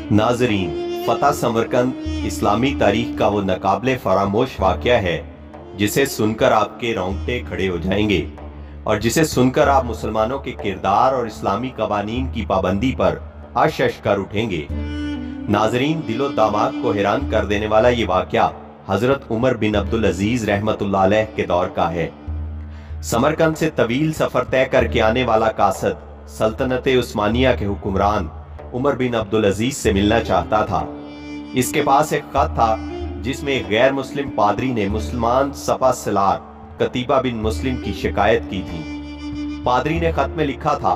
नाजरीन, फतह समरकंद इस्लामी तारीख का वो नाकाबिले फरामोश वाक़या है जिसे सुनकर आपके रोंगटे खड़े हो जाएंगे और जिसे सुनकर आप मुसलमानों के किरदार और इस्लामी कवानीन की पाबंदी पर अश कर उठेंगे। नाजरीन, दिलो दामाग को हैरान कर देने वाला ये वाक़या हजरत उमर बिन अब्दुल अजीज रहमतुल्लाह अलैह के दौर का है। समरकंद से तवील सफर तय करके आने वाला कासद सल्तनत उस्मानिया के हुक्मरान उमर बिन अब्दुल अजीज से मिलना चाहता था। इसके पास एक खत था जिसमें एक गैर मुस्लिम पादरी ने मुसलमान सपा सलार कतीबा बिन मुस्लिम की शिकायत की थी। पादरी ने खत में लिखा था,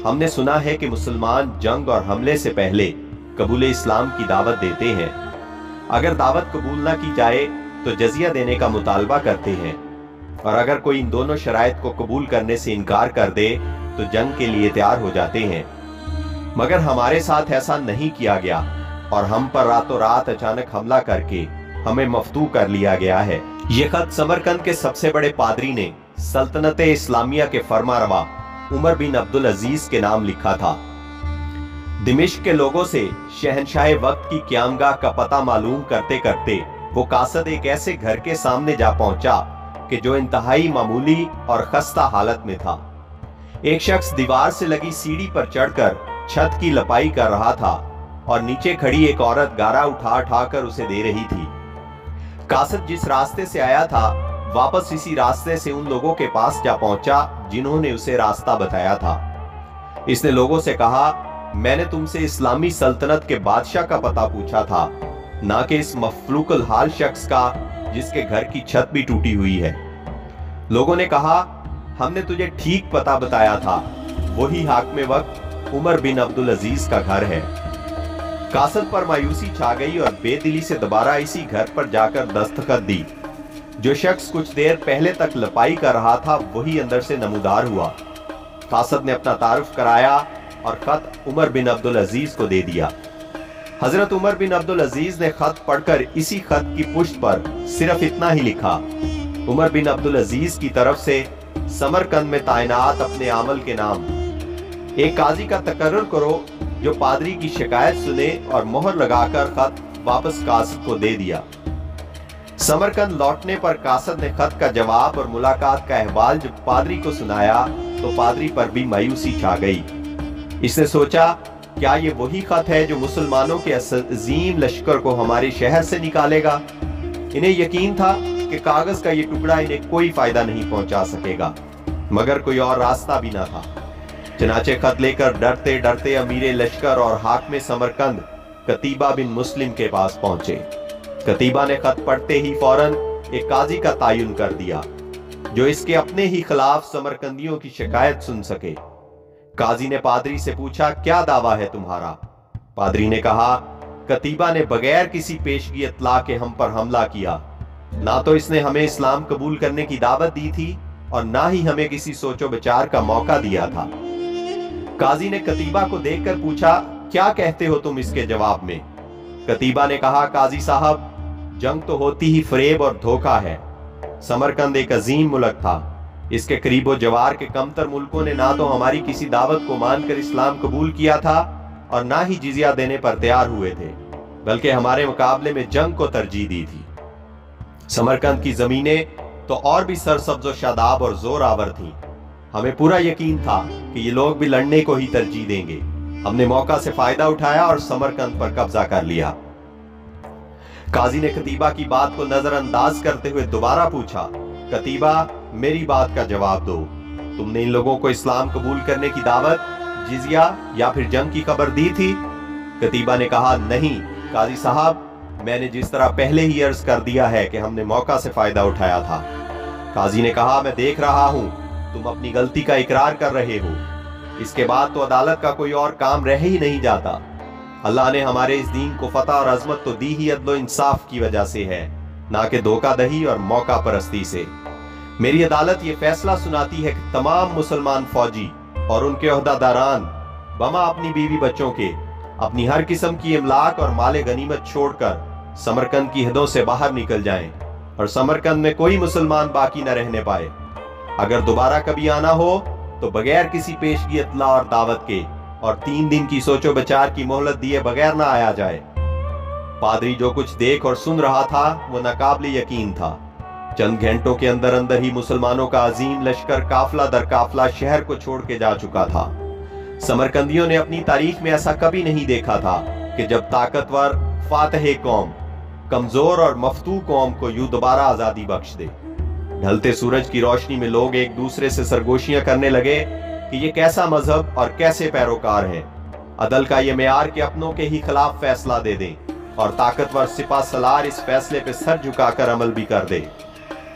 हमने सुना है कि मुसलमान जंग और हमले से पहले कबूल इस्लाम की दावत देते हैं। अगर दावत कबूल ना की जाए तो जजिया देने का मुतालबा करते हैं और अगर कोई इन दोनों शराइत को कबूल करने से इनकार कर दे तो जंग के लिए तैयार हो जाते हैं। मगर हमारे साथ ऐसा नहीं किया गया और हम पर रातों रात अचानक हमला करके हमें मफ्तू कर लिया गया है। ये खत समरकंद के सबसे बड़े पादरी ने सल्तनत इस्लामिया के फरमारवा उमर बिन अब्दुल अजीज के नाम लिखा था। दिमिश्क के लोगों से शहनशाह वक्त की क़यामगाह का पता मालूम करते करते वो कासद एक ऐसे घर के सामने जा पहुंचा कि जो इंतहाई मामूली और खस्ता हालत में था। एक शख्स दीवार से लगी सीढ़ी पर चढ़कर छत की लपाई कर रहा था और नीचे खड़ी एक औरत गारा उठा उठा कर उसे दे रही थी। कासद जिस रास्ते से आया था वापस इसी रास्ते से उन लोगों के पास जा पहुंचा जिन्होंने उसे रास्ता बताया था। इसने लोगों से कहा, मैंने तुमसे इस्लामी सल्तनत के बादशाह का पता पूछा था, ना कि इस मफलूकुल हाल शख्स का जिसके घर की छत भी टूटी हुई है। लोगों ने कहा, हमने तुझे ठीक पता बताया था, वही हाकिम वक्त उमर बिन अब्दुल अजीज का घर है। कासद पर मायूसी छा गई और बेदिली से दोबारा इसी घर पर जाकर दस्तखत दी। जो शख्स कुछ देर पहले तक लपाई कर रहा था वही अंदर से नमूदार हुआ। कासद ने अपना तारुफ कराया और खत उमर बिन अब्दुल अजीज को दे दिया। हजरत उमर बिन अब्दुल अजीज ने खत पढ़कर इसी खत की पुष्ट पर सिर्फ इतना ही लिखा, उमर बिन अब्दुल अजीज की तरफ से समरकंद में तायनात अपने आमल के नाम एक काजी का तकर्रुर करो जो पादरी की शिकायत सुने और मोहर लगाकर खत वापस कासद को दे दिया। समरकंद लौटने पर कासद ने खत का जवाब और मुलाकात का अहवाल जब पादरी को सुनाया तो पादरी पर भी मायूसी छा गई। इसने सोचा, क्या ये वही खत है जो मुसलमानों के अजीम लश्कर को हमारे शहर से निकालेगा? इन्हें यकीन था कि कागज का ये टुकड़ा इन्हें कोई फायदा नहीं पहुंचा सकेगा, मगर कोई और रास्ता भी ना था। चनाचे खत लेकर डरते डरते अमीर लश्कर और हाकिम समरकंद कतीबा बिन मुस्लिम के पास पहुंचे। कतीबा ने खत पढ़ते ही फौरन एक काजी का तायुन कर दिया जो इसके अपने ही खिलाफ समरकंदियों की शिकायत सुन सके। काजी ने पादरी से पूछा, क्या दावा है तुम्हारा? पादरी ने कहा, कतीबा ने बगैर किसी पेशगी इत्ला के हम पर हमला किया। ना तो इसने हमें इस्लाम कबूल करने की दावत दी थी और ना ही हमें किसी सोचो विचार का मौका दिया था। काजी ने कतीबा को देखकर पूछा, क्या कहते हो तुम इसके जवाब में? कतीबा ने कहा, काजी साहब, जंग तो होती ही फरेब और धोखा है। समरकंद एक अजीम मुल्क था। इसके करीबो जवार के कमतर मुल्कों ने ना तो हमारी किसी दावत को मानकर इस्लाम कबूल किया था और ना ही जिजिया देने पर तैयार हुए थे, बल्कि हमारे मुकाबले में जंग को तरजीह दी थी। समरकंद की जमीनें तो और भी सरसब्ज शादाब और जोर आवर थीं। हमें पूरा यकीन था कि ये लोग भी लड़ने को ही तरजीह देंगे। हमने मौका से फायदा उठाया और समरकंद पर कब्जा कर लिया। काजी ने कतीबा की बात को नजरअंदाज करते हुए दोबारा पूछा, कतीबा, मेरी बात का जवाब दो। तुमने इन लोगों को इस्लाम कबूल करने की दावत, जिजिया या फिर जंग की खबर दी थी? कतीबा ने कहा, नहीं काजी साहब, मैंने जिस तरह पहले ही अर्ज कर दिया है कि हमने मौका से फायदा उठाया था। काजी ने कहा, मैं देख रहा हूं तुम अपनी गलती का इकरार कर रहे हो। इसके बाद तो अदालत का कोई और काम रह ही नहीं जाता। अल्लाह ने हमारे इस दीन को फतह और अजमत तो दी ही अदलो इंसाफ की वजह से है, ना कि धोखाधही और मौका परस्ती से। मेरी अदालत ये फैसला सुनाती है कि तमाम मुसलमान फौजी और उनके ओहदादारान बमा अपनी बीवी बच्चों के अपनी हर किस्म की इमलाक और माले गनीमत छोड़कर समरकंद की हदों से बाहर निकल जाएं और समरकंद में कोई मुसलमान बाकी न रहने पाए। अगर दोबारा कभी आना हो तो बगैर किसी पेशगी इत्ला और दावत के और 3 दिन की सोचो विचार की मोहलत दिए बगैर ना आया जाए। पादरी जो कुछ देख और सुन रहा था वो नाकाबिले यकीन था। चंद घंटों के अंदर अंदर ही मुसलमानों का अजीम लश्कर काफला दर काफला शहर को छोड़ के जा चुका था। समरकंदियों ने अपनी तारीख में ऐसा कभी नहीं देखा था कि जब ताकतवर फातह कौम कमजोर और मफतू कौम को यूं दोबारा आजादी बख्श दे। ढलते सूरज की रोशनी में लोग एक दूसरे से सरगोशियां करने लगे कि ये कैसा मजहब और कैसे पैरोकार हैं। अदल का ये मेयार कि अपनों के ही खिलाफ फैसला दे दें और ताकतवर सिपा सलार इस फैसले पे सर झुकाकर अमल भी कर दे।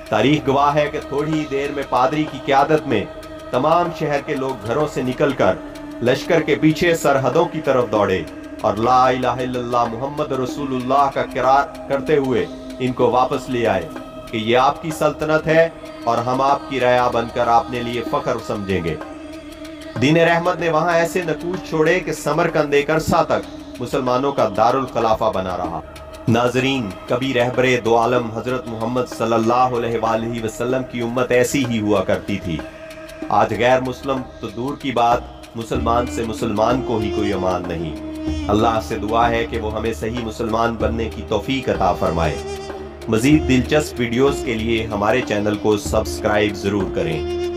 तारीख गवाह है कि थोड़ी ही देर में पादरी की क़यादत में तमाम शहर के लोग घरों से निकलकर लश्कर के पीछे सरहदों की तरफ दौड़े और ला इलाहा इल्लल्लाह मुहम्मद रसूलुल्लाह का इकरार करते हुए इनको वापस ले आए कि ये आपकी सल्तनत है और हम आपकी रया बनकर आपने लिए फख्र समझेंगे। दीन रहमत ने वहां ऐसे नकूश छोड़े कि समरकंद एक अरसा तक मुसलमानों का दारुल खिलाफा बना रहा। नाजरीन, कभी रहबरे दो आलम हजरत मोहम्मद सल्लल्लाहु अलैहि वसल्लम की उम्मत ऐसी ही हुआ करती थी। आज गैर मुस्लिम तो दूर की बात, मुसलमान से मुसलमान को ही कोई अमान नहीं। अल्लाह से दुआ है कि वो हमें सही मुसलमान बनने की तौफीक अता फरमाए। मजीद दिलचस्प वीडियोस के लिए हमारे चैनल को सब्सक्राइब जरूर करें।